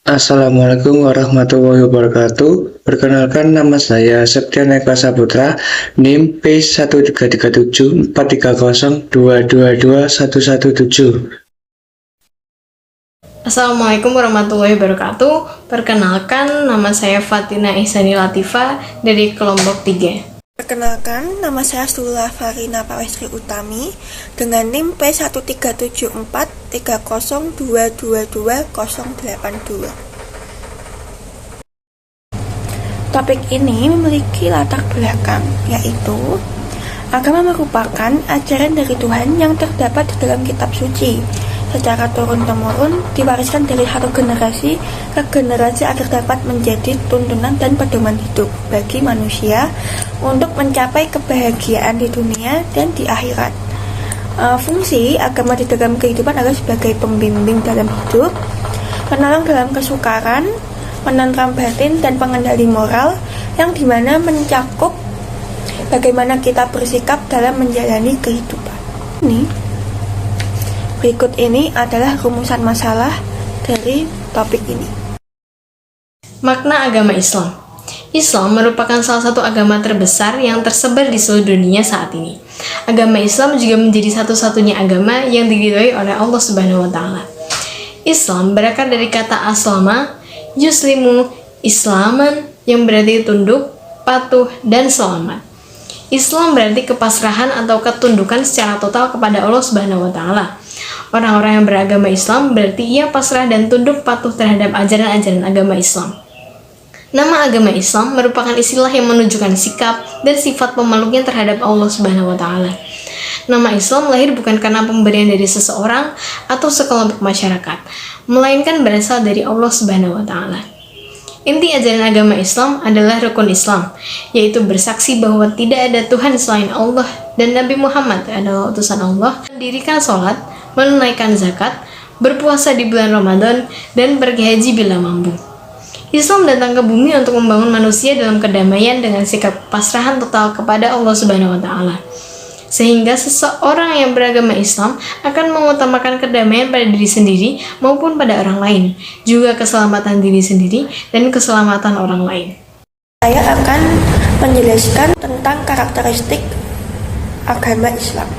Assalamualaikum warahmatullahi wabarakatuh. Perkenalkan, nama saya Septian Eka Saputra, NIM P13374302222117. Assalamualaikum warahmatullahi wabarakatuh. Perkenalkan, nama saya Fatina Ihsani Latifa dari kelompok 3. Perkenalkan, nama saya Stula Farina Pawestri Utami dengan NIM P137430222082. Topik ini memiliki latar belakang, yaitu agama merupakan ajaran dari Tuhan yang terdapat di dalam kitab suci, secara turun-temurun diwariskan dari satu generasi ke generasi agar dapat menjadi tuntunan dan pedoman hidup bagi manusia untuk mencapai kebahagiaan di dunia dan di akhirat. Fungsi agama di dalam kehidupan adalah sebagai pembimbing dalam hidup, penolong dalam kesukaran, penentram batin, dan pengendali moral yang dimana mencakup bagaimana kita bersikap dalam menjalani kehidupan. Berikut ini adalah rumusan masalah dari topik ini. Makna agama Islam. Islam merupakan salah satu agama terbesar yang tersebar di seluruh dunia saat ini. Agama Islam juga menjadi satu-satunya agama yang diridhoi oleh Allah Subhanahu wa taala. Islam berakar dari kata aslama, yuslimu, islaman, yang berarti tunduk, patuh, dan selamat. Islam berarti kepasrahan atau ketundukan secara total kepada Allah Subhanahu wa taala. Orang-orang yang beragama Islam berarti ia pasrah dan tunduk patuh terhadap ajaran-ajaran agama Islam. Nama agama Islam merupakan istilah yang menunjukkan sikap dan sifat pemeluknya terhadap Allah Subhanahu wa taala. Nama Islam lahir bukan karena pemberian dari seseorang atau sekelompok masyarakat, melainkan berasal dari Allah Subhanahu wa taala. Inti ajaran agama Islam adalah rukun Islam, yaitu bersaksi bahwa tidak ada Tuhan selain Allah dan Nabi Muhammad adalah utusan Allah, mendirikan sholat, menunaikan zakat, berpuasa di bulan Ramadan, dan pergi haji bila mampu. Islam datang ke bumi untuk membangun manusia dalam kedamaian dengan sikap pasrahan total kepada Allah Subhanahu wa taala. Sehingga seseorang yang beragama Islam akan mengutamakan kedamaian pada diri sendiri maupun pada orang lain, juga keselamatan diri sendiri dan keselamatan orang lain. Saya akan menjelaskan tentang karakteristik agama Islam.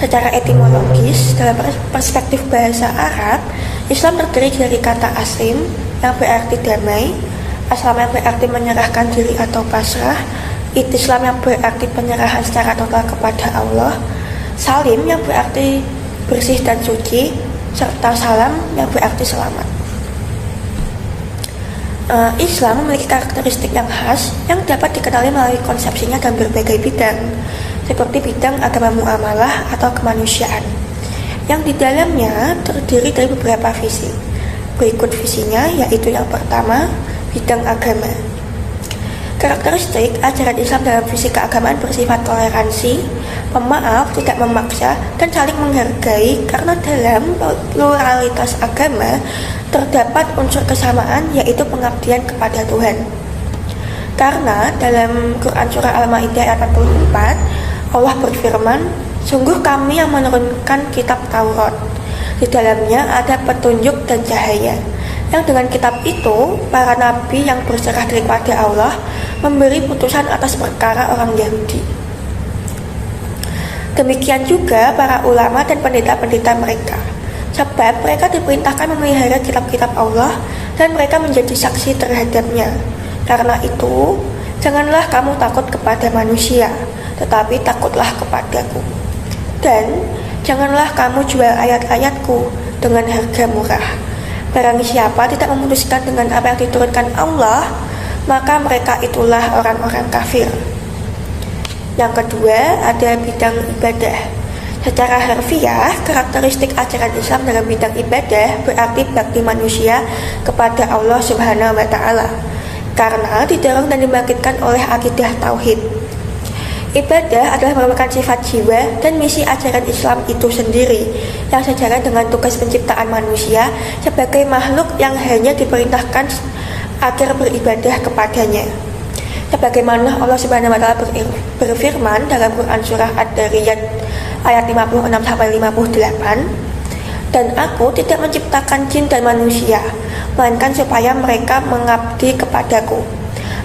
Secara etimologis, dalam perspektif bahasa Arab, Islam terdiri dari kata aslim yang berarti damai, aslam yang berarti menyerahkan diri atau pasrah, Islam yang berarti penyerahan secara total kepada Allah, salim yang berarti bersih dan suci, serta salam yang berarti selamat. Islam memiliki karakteristik yang khas yang dapat dikenali melalui konsepsinya dalam berbagai bidang, seperti bidang agama muamalah atau kemanusiaan, yang di dalamnya terdiri dari beberapa visi. Berikut visinya, yaitu yang pertama, bidang agama. Karakteristik ajaran Islam dalam visi keagamaan bersifat toleransi, pemaaf, tidak memaksa, dan saling menghargai, karena dalam pluralitas agama terdapat unsur kesamaan, yaitu pengabdian kepada Tuhan. Karena dalam Quran Surah Al-Ma'idah ayat 44, Allah berfirman, "Sungguh kami yang menurunkan kitab Taurat. Di dalamnya ada petunjuk dan cahaya, yang dengan kitab itu para nabi yang berserah daripada Allah memberi putusan atas perkara orang Yahudi. Demikian juga para ulama dan pendeta-pendeta mereka, sebab mereka diperintahkan memelihara kitab-kitab Allah dan mereka menjadi saksi terhadapnya. Karena itu, janganlah kamu takut kepada manusia, tetapi takutlah kepadaku. Dan janganlah kamu jual ayat-ayatku dengan harga murah. Barang siapa tidak memutuskan dengan apa yang diturunkan Allah, maka mereka itulah orang-orang kafir." Yang kedua, ada bidang ibadah. Secara harfiah, karakteristik ajaran Islam dalam bidang ibadah berarti bakti manusia kepada Allah Subhanahu wa taala, karena didorong dan dibangkitkan oleh akidah tauhid. Ibadah adalah merupakan sifat jiwa dan misi ajaran Islam itu sendiri, yang sejalan dengan tugas penciptaan manusia sebagai makhluk yang hanya diperintahkan agar beribadah kepadanya. Sebagaimana Allah Subhanahu wa taala berfirman dalam Quran surah Ad-Dariyat ayat 56-58, Dan aku tidak menciptakan jin dan manusia, melainkan supaya mereka mengabdi kepadaku.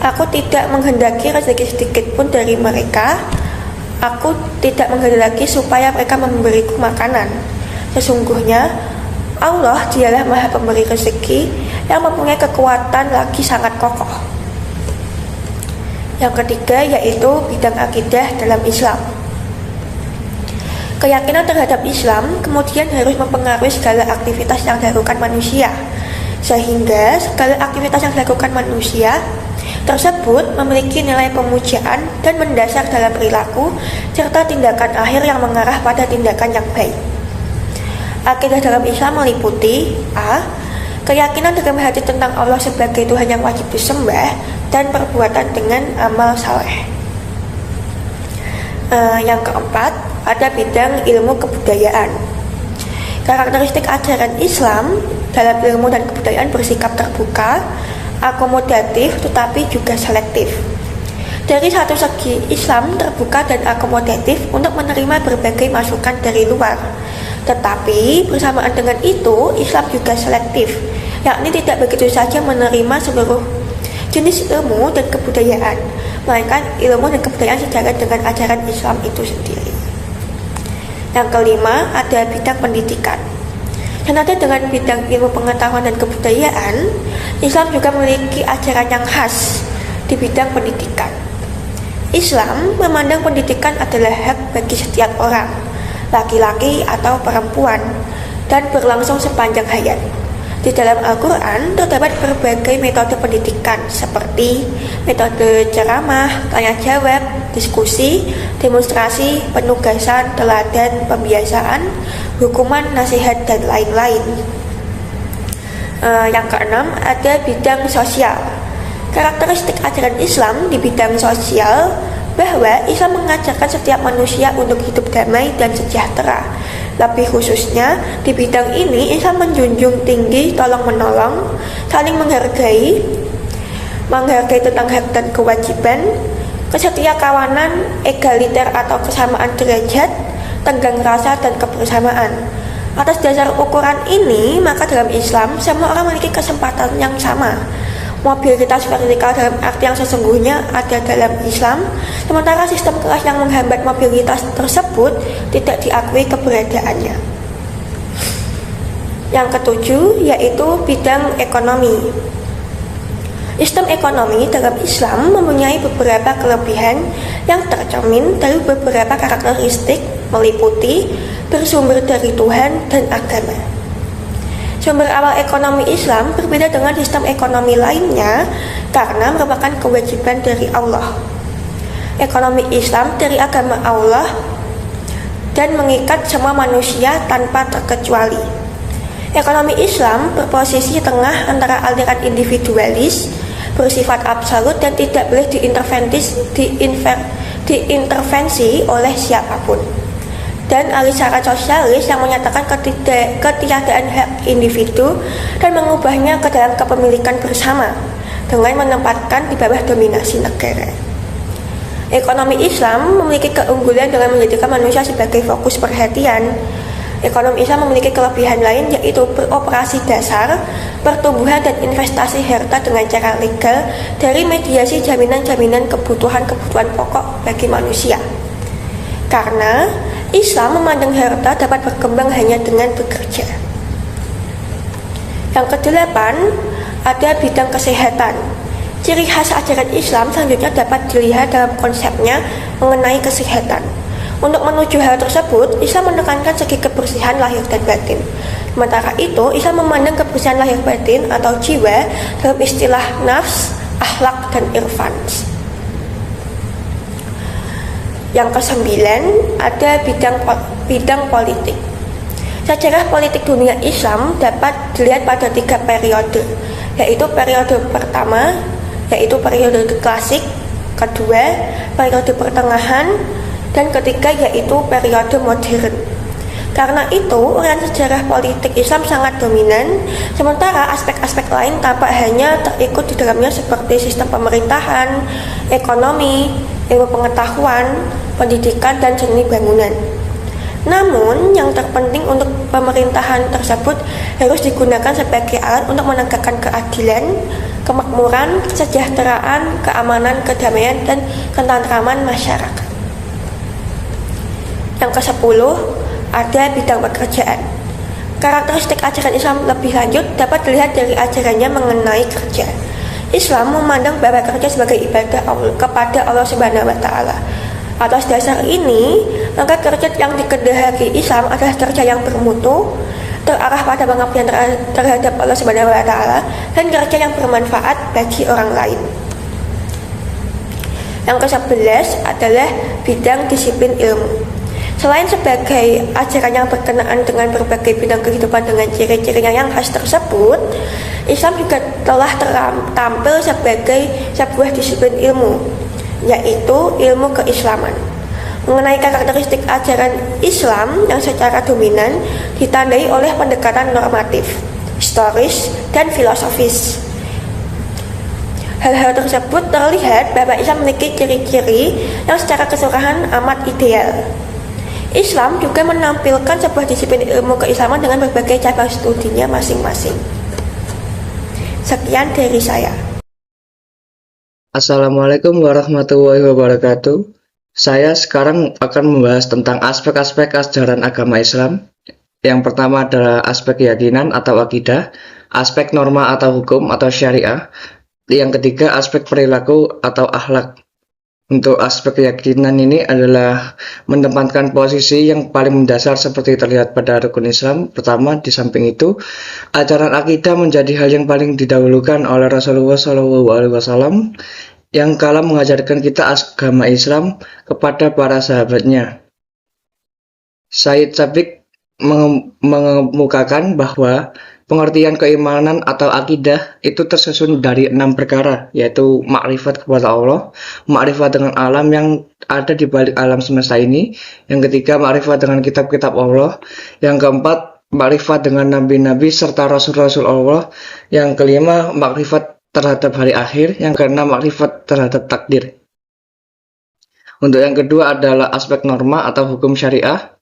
Aku tidak menghendaki rezeki sedikit pun dari mereka. Aku tidak menghendaki supaya mereka memberiku makanan. Sesungguhnya Allah dialah Maha Pemberi rezeki yang mempunyai kekuatan lagi sangat kokoh. Yang ketiga yaitu bidang akidah dalam Islam. Keyakinan terhadap Islam kemudian harus mempengaruhi segala aktivitas yang dilakukan manusia, sehingga segala aktivitas yang dilakukan manusia tersebut memiliki nilai pemujaan dan mendasar dalam perilaku serta tindakan akhir yang mengarah pada tindakan yang baik. Akidah dalam Islam meliputi a. Keyakinan dalam hati tentang Allah sebagai Tuhan yang wajib disembah dan perbuatan dengan amal saleh. Yang keempat, ada bidang ilmu kebudayaan. Karakteristik ajaran Islam dalam ilmu dan kebudayaan bersikap terbuka, akomodatif tetapi juga selektif. Dari satu segi, Islam terbuka dan akomodatif untuk menerima berbagai masukan dari luar. Tetapi bersamaan dengan itu, Islam juga selektif, yakni tidak begitu saja menerima seluruh jenis ilmu dan kebudayaan, melainkan ilmu dan kebudayaan sejalan dengan ajaran Islam itu sendiri. Yang kelima, ada bidang pendidikan. Senada dengan bidang ilmu pengetahuan dan kebudayaan, Islam juga memiliki ajaran yang khas di bidang pendidikan. Islam memandang pendidikan adalah hak bagi setiap orang, laki-laki atau perempuan, dan berlangsung sepanjang hayat. Di dalam Al-Quran terdapat berbagai metode pendidikan seperti metode ceramah, tanya jawab, diskusi, demonstrasi, penugasan, teladan, pembiasaan, hukuman, nasihat, dan lain-lain. Yang keenam, ada bidang sosial. Karakteristik ajaran Islam di bidang sosial bahwa Islam mengajarkan setiap manusia untuk hidup damai dan sejahtera. Lebih khususnya, di bidang ini Islam menjunjung tinggi tolong-menolong, saling menghargai tentang hak dan kewajiban, kesetiakawanan, egaliter atau kesamaan derajat, tenggang rasa, dan kebersamaan. Atas dasar ukuran ini, maka dalam Islam, semua orang memiliki kesempatan yang sama. Mobilitas vertikal dalam arti yang sesungguhnya ada dalam Islam, sementara sistem kelas yang menghambat mobilitas tersebut tidak diakui keberadaannya. Yang ketujuh yaitu bidang ekonomi. Sistem ekonomi dalam Islam mempunyai beberapa kelebihan yang tercermin dari beberapa karakteristik meliputi bersumber dari Tuhan dan agama. Sumber awal ekonomi Islam berbeda dengan sistem ekonomi lainnya karena merupakan kewajiban dari Allah. Ekonomi Islam dari agama Allah dan mengikat semua manusia tanpa terkecuali. Ekonomi Islam berposisi tengah antara aliran individualis, bersifat absolut dan tidak boleh diintervensi oleh siapapun, dan aliran sosialis yang menyatakan ketiadaan hak individu dan mengubahnya ke dalam kepemilikan bersama dengan menempatkan di bawah dominasi negara. Ekonomi Islam memiliki keunggulan dengan menjadikan manusia sebagai fokus perhatian. Ekonomi Islam memiliki kelebihan lain yaitu beroperasi dasar, pertumbuhan dan investasi harta dengan cara legal dari mediasi jaminan-jaminan kebutuhan-kebutuhan pokok bagi manusia. Karena Islam memandang harta dapat berkembang hanya dengan bekerja. Yang kedelapan, ada bidang kesehatan. Ciri khas ajaran Islam selanjutnya dapat dilihat dalam konsepnya mengenai kesehatan. Untuk menuju hal tersebut, Islam menekankan segi kebersihan lahir dan batin. Sementara itu, Islam memandang kebersihan lahir batin atau jiwa dalam istilah nafs, akhlak, dan irfan. Yang kesembilan, ada bidang politik. Sejarah politik dunia Islam dapat dilihat pada 3 periode, yaitu periode pertama, yaitu periode klasik, kedua, periode pertengahan, dan ketiga yaitu periode modern. Karena itu, uraian sejarah politik Islam sangat dominan, sementara aspek-aspek lain tampak hanya terikut di dalamnya seperti sistem pemerintahan, ekonomi, ilmu pengetahuan, pendidikan, dan seni bangunan. Namun, yang terpenting untuk pemerintahan tersebut harus digunakan sebagai alat untuk menegakkan keadilan, kemakmuran, kesejahteraan, keamanan, kedamaian, dan ketentraman masyarakat. Yang ke-10, ada bidang pekerjaan. Karakteristik ajaran Islam lebih lanjut dapat dilihat dari ajarannya mengenai kerja. Islam memandang bahwa kerja sebagai ibadah kepada Allah Subhanahu wa Ta'ala. Atas dasar ini, maka kerja yang dikehendaki Islam adalah kerja yang bermutu, terarah pada pengabdian terhadap Allah Subhanahu wa Ta'ala, dan kerja yang bermanfaat bagi orang lain. Yang ke-11 adalah bidang disiplin ilmu. Selain sebagai ajaran yang berkenaan dengan berbagai bidang kehidupan dengan ciri-cirinya yang khas tersebut, Islam juga telah tampil sebagai sebuah disiplin ilmu, yaitu ilmu keislaman. Mengenai karakteristik ajaran Islam yang secara dominan ditandai oleh pendekatan normatif, historis, dan filosofis. Hal-hal tersebut terlihat bahwa Islam memiliki ciri-ciri yang secara keseluruhan amat ideal. Islam juga menampilkan sebuah disiplin ilmu keislaman dengan berbagai cabang studinya masing-masing. Sekian dari saya. Assalamualaikum warahmatullahi wabarakatuh. Saya sekarang akan membahas tentang aspek-aspek ajaran agama Islam. Yang pertama adalah aspek keyakinan atau akidah, aspek norma atau hukum atau syariah. Yang ketiga aspek perilaku atau akhlak. Untuk aspek keyakinan ini adalah menempatkan posisi yang paling mendasar seperti terlihat pada rukun Islam. Pertama, di samping itu, ajaran akidah menjadi hal yang paling didahulukan oleh Rasulullah SAW yang kala mengajarkan kita agama Islam kepada para sahabatnya. Said Sabiq mengemukakan bahwa pengertian keimanan atau akidah itu tersusun dari 6 perkara, yaitu makrifat kepada Allah, makrifat dengan alam yang ada di balik alam semesta ini, yang ketiga makrifat dengan kitab-kitab Allah, yang keempat makrifat dengan nabi-nabi serta rasul-rasul Allah, yang kelima makrifat terhadap hari akhir, yang keenam makrifat terhadap takdir. Untuk yang kedua adalah aspek norma atau hukum syariah.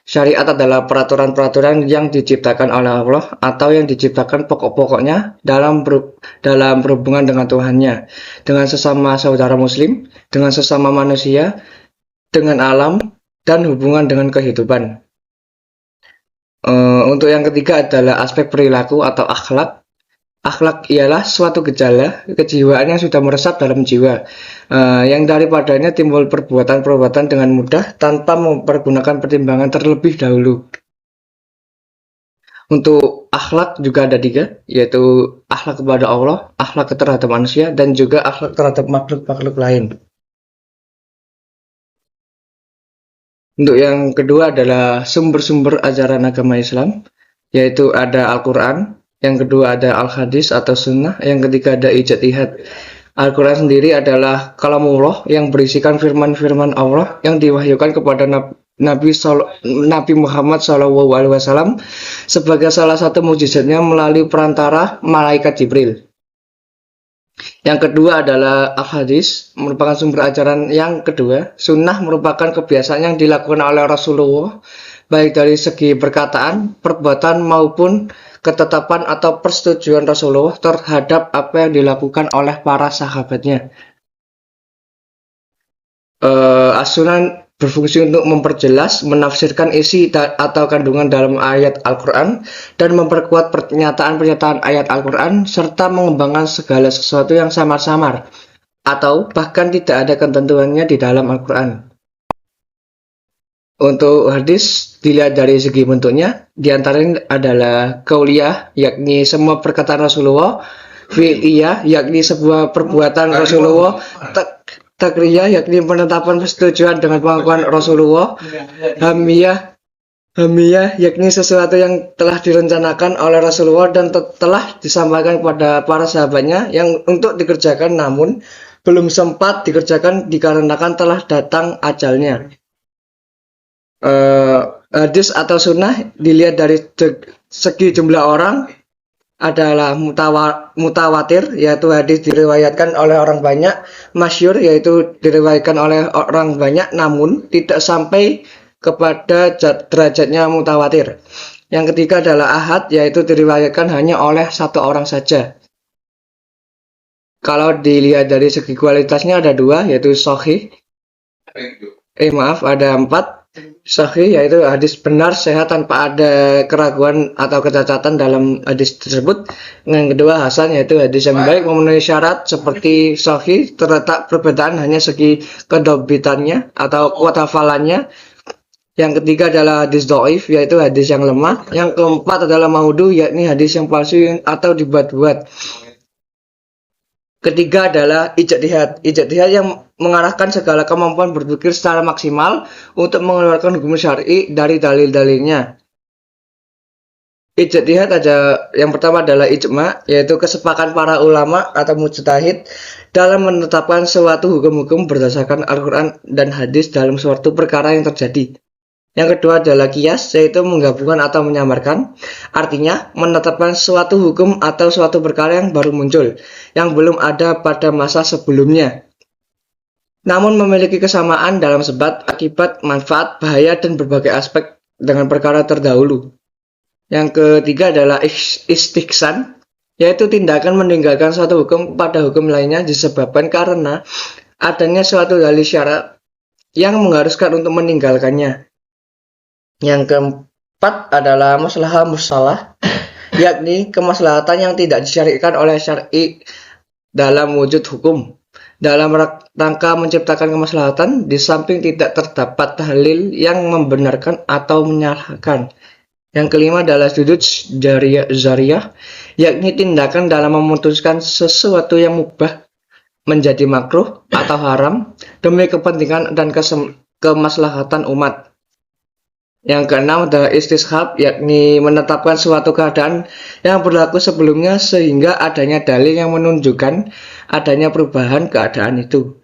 Syariat adalah peraturan-peraturan yang diciptakan oleh Allah atau yang diciptakan pokok-pokoknya dalam berhubungan dengan Tuhannya, dengan sesama saudara muslim, dengan sesama manusia, dengan alam, dan hubungan dengan kehidupan. Untuk yang ketiga adalah aspek perilaku atau akhlak. Akhlak ialah suatu gejala kejiwaan yang sudah meresap dalam jiwa, yang daripadanya timbul perbuatan-perbuatan dengan mudah tanpa mempergunakan pertimbangan terlebih dahulu. Untuk akhlak juga ada 3, yaitu akhlak kepada Allah, akhlak terhadap manusia, dan juga akhlak terhadap makhluk-makhluk lain. Untuk yang kedua adalah sumber-sumber ajaran agama Islam, yaitu ada Al-Quran, yang kedua ada Al-Hadis atau Sunnah, yang ketiga ada Ijtihad. Al-Quran sendiri adalah kalamullah yang berisikan firman-firman Allah yang diwahyukan kepada Nabi Muhammad SAW sebagai salah satu mukjizatnya melalui perantara malaikat Jibril. Yang kedua adalah Al-Hadis, merupakan sumber ajaran yang kedua. Sunnah merupakan kebiasaan yang dilakukan oleh Rasulullah, baik dari segi perkataan, perbuatan, maupun ketetapan atau persetujuan Rasulullah terhadap apa yang dilakukan oleh para sahabatnya. As-Sunan berfungsi untuk memperjelas, menafsirkan isi atau kandungan dalam ayat Al-Quran, dan memperkuat pernyataan-pernyataan ayat Al-Quran, serta mengembangkan segala sesuatu yang samar-samar, atau bahkan tidak ada ketentuannya di dalam Al-Quran. Untuk hadis, dilihat dari segi bentuknya, diantaranya adalah qauliyah, yakni semua perkataan Rasulullah, fi'liyah, yakni sebuah perbuatan Rasulullah, takriyah, yakni penetapan persetujuan dengan pengakuan Rasulullah, hamiyah, yakni sesuatu yang telah direncanakan oleh Rasulullah dan telah disampaikan kepada para sahabatnya yang untuk dikerjakan namun belum sempat dikerjakan dikarenakan telah datang ajalnya. Hadis atau sunnah dilihat dari segi jumlah orang adalah mutawatir, yaitu hadis diriwayatkan oleh orang banyak, masyhur, yaitu diriwayatkan oleh orang banyak namun tidak sampai kepada derajatnya mutawatir. Yang ketiga adalah ahad, yaitu diriwayatkan hanya oleh satu orang saja. Kalau dilihat dari segi kualitasnya ada dua, yaitu sahih. Ada 4. Sahih yaitu hadis benar, sehat tanpa ada keraguan atau kecacatan dalam hadis tersebut. Yang kedua hasan, yaitu hadis yang baik memenuhi syarat seperti sahih, terletak perbedaan hanya segi kedobitannya atau kuat hafalannya. Yang ketiga adalah hadis dhaif, yaitu hadis yang lemah. Yang keempat adalah maudhu, yakni hadis yang palsu atau dibuat-buat. Ketiga adalah ijtihad. Ijtihad yang mengarahkan segala kemampuan berpikir secara maksimal untuk mengeluarkan hukum syar'i dari dalil-dalilnya. Ijtihad yang pertama adalah ijma, yaitu kesepakatan para ulama atau mujtahid dalam menetapkan suatu hukum-hukum berdasarkan Al-Quran dan hadis dalam suatu perkara yang terjadi. Yang kedua adalah qiyas, yaitu menggabungkan atau menyamarkan. Artinya, menetapkan suatu hukum atau suatu perkara yang baru muncul, yang belum ada pada masa sebelumnya, namun memiliki kesamaan dalam sebab, akibat, manfaat, bahaya, dan berbagai aspek dengan perkara terdahulu. Yang ketiga adalah istihsan, yaitu tindakan meninggalkan suatu hukum pada hukum lainnya disebabkan karena adanya suatu dalil syara yang mengharuskan untuk meninggalkannya. Yang keempat adalah maslahah mursalah, yakni kemaslahatan yang tidak disyariatkan oleh syar'i dalam wujud hukum. Dalam rangka menciptakan kemaslahatan, di samping tidak terdapat dalil yang membenarkan atau menyalahkan. Yang kelima adalah sudut zariyah, yakni tindakan dalam memutuskan sesuatu yang mubah menjadi makruh atau haram demi kepentingan dan kemaslahatan umat. Yang keenam adalah istishab, yakni menetapkan suatu keadaan yang berlaku sebelumnya sehingga adanya dalil yang menunjukkan adanya perubahan keadaan itu.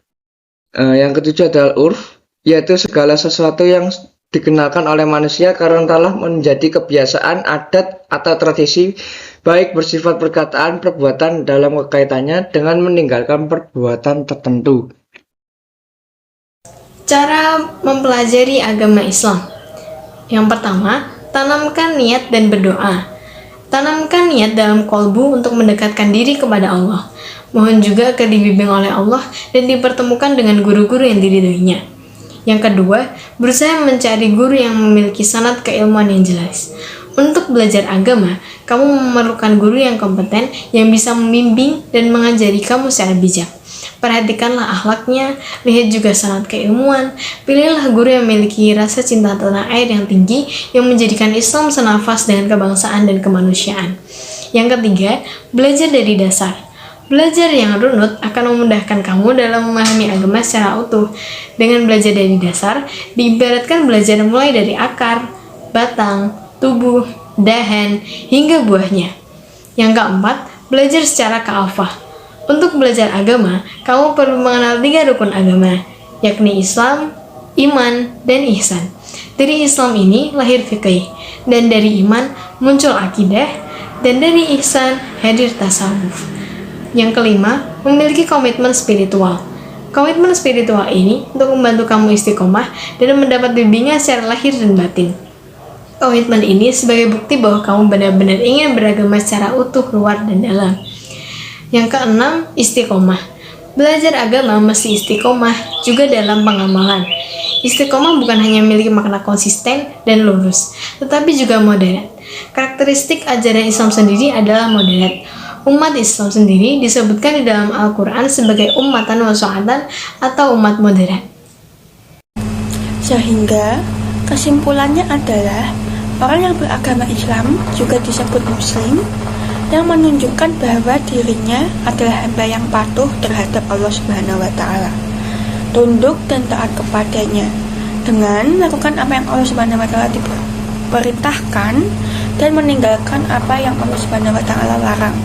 Yang ketujuh adalah urf, yaitu segala sesuatu yang dikenalkan oleh manusia karena telah menjadi kebiasaan, adat, atau tradisi, baik bersifat perkataan, perbuatan dalam kaitannya dengan meninggalkan perbuatan tertentu. Cara mempelajari agama Islam. Yang pertama, tanamkan niat dan berdoa. Tanamkan niat dalam kolbu untuk mendekatkan diri kepada Allah. Mohon juga agar dibimbing oleh Allah dan dipertemukan dengan guru-guru yang diridhoinya. Yang kedua, berusaha mencari guru yang memiliki sanad keilmuan yang jelas. Untuk belajar agama, kamu memerlukan guru yang kompeten yang bisa membimbing dan mengajari kamu secara bijak. Perhatikanlah akhlaknya, lihat juga sanad keilmuan, pilihlah guru yang memiliki rasa cinta tanah air yang tinggi yang menjadikan Islam senafas dengan kebangsaan dan kemanusiaan. Yang ketiga, belajar dari dasar. Belajar yang runut akan memudahkan kamu dalam memahami agama secara utuh. Dengan belajar dari dasar, diibaratkan belajar mulai dari akar, batang, tubuh, dahan, hingga buahnya. Yang keempat, belajar secara ka'afah. Untuk belajar agama, kamu perlu mengenal 3 rukun agama, yakni Islam, iman, dan ihsan. Dari Islam ini lahir fikih, dan dari iman muncul akidah, dan dari ihsan hadir tasawuf. Yang kelima, memiliki komitmen spiritual. Komitmen spiritual ini untuk membantu kamu istiqomah dan mendapat bimbingan secara lahir dan batin. Komitmen ini sebagai bukti bahwa kamu benar-benar ingin beragama secara utuh, luar dan dalam. Yang keenam, istiqomah. Belajar agama mesti istiqomah juga dalam pengamalan. Istiqomah bukan hanya memiliki makna konsisten dan lurus, tetapi juga moderat. Karakteristik ajaran Islam sendiri adalah moderat. Umat Islam sendiri disebutkan di dalam Al-Quran sebagai ummatan wasa'atan atau umat moderat. Sehingga kesimpulannya adalah orang yang beragama Islam juga disebut Muslim, yang menunjukkan bahwa dirinya adalah hamba yang patuh terhadap Allah Subhanahu wa Ta'ala, tunduk dan taat kepadanya dengan melakukan apa yang Allah Subhanahu wa Ta'ala diperintahkan dan meninggalkan apa yang Allah Subhanahu wa Ta'ala larang.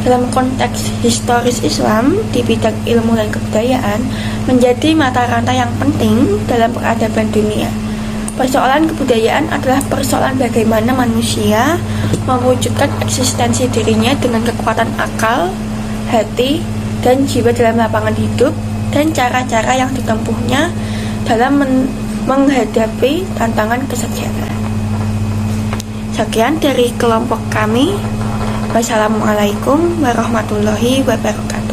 Dalam konteks historis Islam di bidang ilmu dan kebudayaan menjadi mata rantai yang penting dalam peradaban dunia. Persoalan kebudayaan adalah persoalan bagaimana manusia mewujudkan eksistensi dirinya dengan kekuatan akal, hati, dan jiwa dalam lapangan hidup, dan cara-cara yang ditempuhnya dalam menghadapi tantangan kesejahteraan. Sekian dari kelompok kami. Wassalamualaikum warahmatullahi wabarakatuh.